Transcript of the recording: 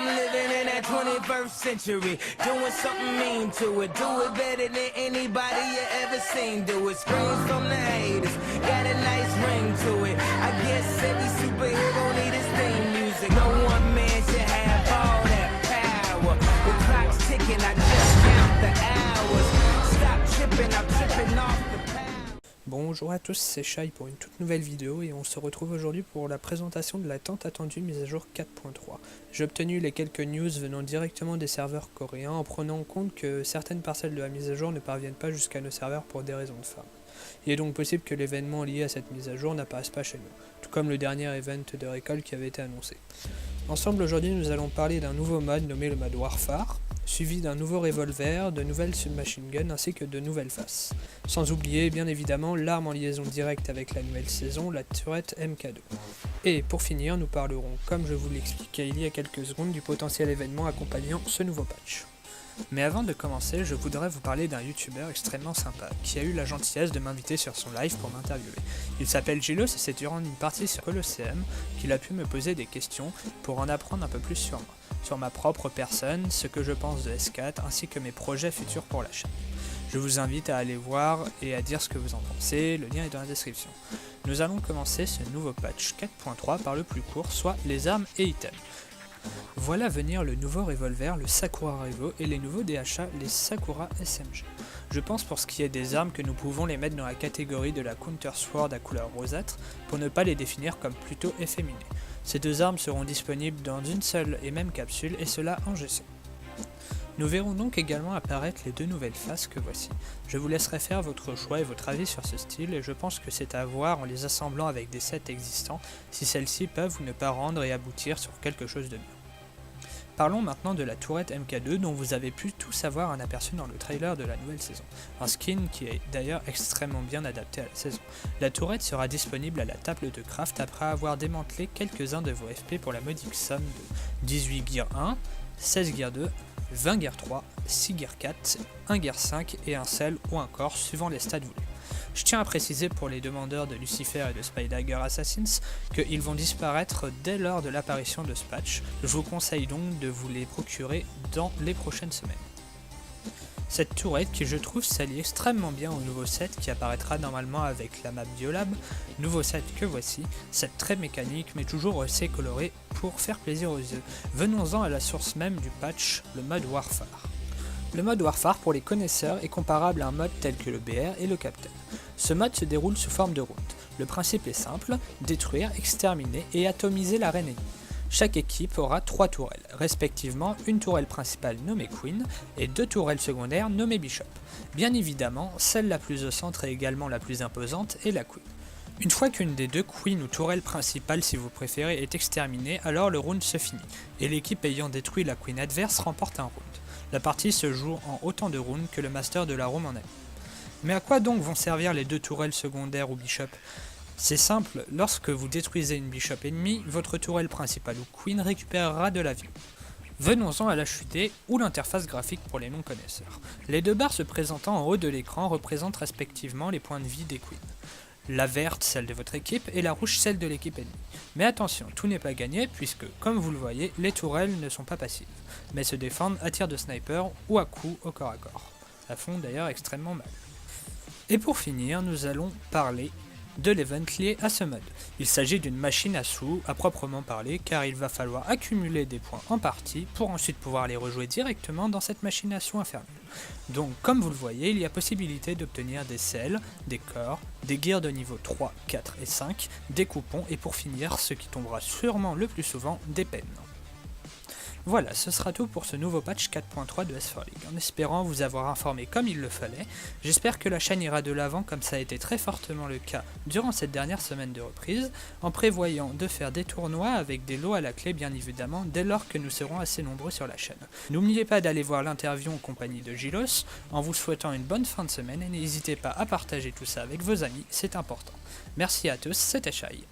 I'm living in that 21st century, doing something mean to it. Do it better than anybody you ever seen. Do it. Screams from the haters, got a nice ring to it. I guess every superhero need his theme music. No one man should have all that power. The clock's ticking, I just count the hours. Stop tripping, I'm tripping off the power. Bonjour à tous, c'est Shai pour une toute nouvelle vidéo et on se retrouve aujourd'hui pour la présentation de la tant attendue mise à jour 4.3. J'ai obtenu les quelques news venant directement des serveurs coréens en prenant en compte que certaines parcelles de la mise à jour ne parviennent pas jusqu'à nos serveurs pour des raisons de farm. Il est donc possible que l'événement lié à cette mise à jour n'apparaisse pas chez nous, tout comme le dernier event de récolte qui avait été annoncé. Ensemble aujourd'hui nous allons parler d'un nouveau mode nommé le mode Warfare, suivi d'un nouveau revolver, de nouvelles submachine guns ainsi que de nouvelles faces. Sans oublier bien évidemment l'arme en liaison directe avec la nouvelle saison, la turette MK2. Et pour finir, nous parlerons, comme je vous l'expliquais il y a quelques secondes, du potentiel événement accompagnant ce nouveau patch. Mais avant de commencer, je voudrais vous parler d'un youtubeur extrêmement sympa, qui a eu la gentillesse de m'inviter sur son live pour m'interviewer. Il s'appelle Gilos et c'est durant une partie sur Colosseum qu'il a pu me poser des questions pour en apprendre un peu plus sur moi, sur ma propre personne, ce que je pense de S4, ainsi que mes projets futurs pour la chaîne. Je vous invite à aller voir et à dire ce que vous en pensez, le lien est dans la description. Nous allons commencer ce nouveau patch 4.3 par le plus court, soit les armes et items. Voilà venir le nouveau revolver, le Sakura Revo, et les nouveaux DHA, les Sakura SMG. Je pense pour ce qui est des armes que nous pouvons les mettre dans la catégorie de la Counter Sword à couleur rosâtre, pour ne pas les définir comme plutôt efféminées. Ces deux armes seront disponibles dans une seule et même capsule, et cela en GC. Nous verrons donc également apparaître les deux nouvelles faces que voici. Je vous laisserai faire votre choix et votre avis sur ce style, et je pense que c'est à voir en les assemblant avec des sets existants, si celles-ci peuvent ou ne pas rendre et aboutir sur quelque chose de mieux. Parlons maintenant de la tourette MK2 dont vous avez pu tous avoir un aperçu dans le trailer de la nouvelle saison, un skin qui est d'ailleurs extrêmement bien adapté à la saison. La tourette sera disponible à la table de craft après avoir démantelé quelques-uns de vos FP pour la modique somme de 18 gear 1, 16 gear 2, 20 gear 3, 6 gear 4, 1 gear 5 et un sel ou un corps suivant les stats voulus. Je tiens à préciser pour les demandeurs de Lucifer et de Spydagger Assassins qu'ils vont disparaître dès lors de l'apparition de ce patch. Je vous conseille donc de vous les procurer dans les prochaines semaines. Cette tourette qui je trouve s'allie extrêmement bien au nouveau set qui apparaîtra normalement avec la map Biolab, nouveau set que voici, set très mécanique mais toujours assez coloré pour faire plaisir aux yeux. Venons-en à la source même du patch, le mode Warfare. Le mode Warfare pour les connaisseurs est comparable à un mode tel que le BR et le Captain. Ce mode se déroule sous forme de route. Le principe est simple, détruire, exterminer et atomiser l'arène ennemie. Chaque équipe aura 3 tourelles, respectivement une tourelle principale nommée Queen et 2 tourelles secondaires nommées Bishop. Bien évidemment, celle la plus au centre et également la plus imposante est la Queen. Une fois qu'une des deux Queen ou tourelles principales si vous préférez est exterminée, alors le round se finit, et l'équipe ayant détruit la Queen adverse remporte un round. La partie se joue en autant de rounds que le master de la room en a. Mais à quoi donc vont servir les 2 tourelles secondaires ou bishop? C'est simple, lorsque vous détruisez une bishop ennemie, votre tourelle principale ou queen récupérera de la vie. Venons-en à la HUD ou l'interface graphique pour les non-connaisseurs. Les 2 barres se présentant en haut de l'écran représentent respectivement les points de vie des queens. La verte, celle de votre équipe, et la rouge, celle de l'équipe ennemie. Mais attention, tout n'est pas gagné, puisque, comme vous le voyez, les tourelles ne sont pas passives, mais se défendent à tir de sniper ou à coups au corps à corps. Elles font d'ailleurs extrêmement mal. Et pour finir, nous allons parler de l'event lié à ce mode. Il s'agit d'une machine à sous à proprement parler, car il va falloir accumuler des points en partie pour ensuite pouvoir les rejouer directement dans cette machine à sous infernale. Donc comme vous le voyez, il y a possibilité d'obtenir des sels, des corps, des gears de niveau 3, 4 et 5, des coupons et pour finir, ce qui tombera sûrement le plus souvent, des peines. Voilà, ce sera tout pour ce nouveau patch 4.3 de S4 League. En espérant vous avoir informé comme il le fallait, j'espère que la chaîne ira de l'avant comme ça a été très fortement le cas durant cette dernière semaine de reprise, en prévoyant de faire des tournois avec des lots à la clé bien évidemment, dès lors que nous serons assez nombreux sur la chaîne. N'oubliez pas d'aller voir l'interview en compagnie de Gilos, en vous souhaitant une bonne fin de semaine et n'hésitez pas à partager tout ça avec vos amis, c'est important. Merci à tous, c'était Shai.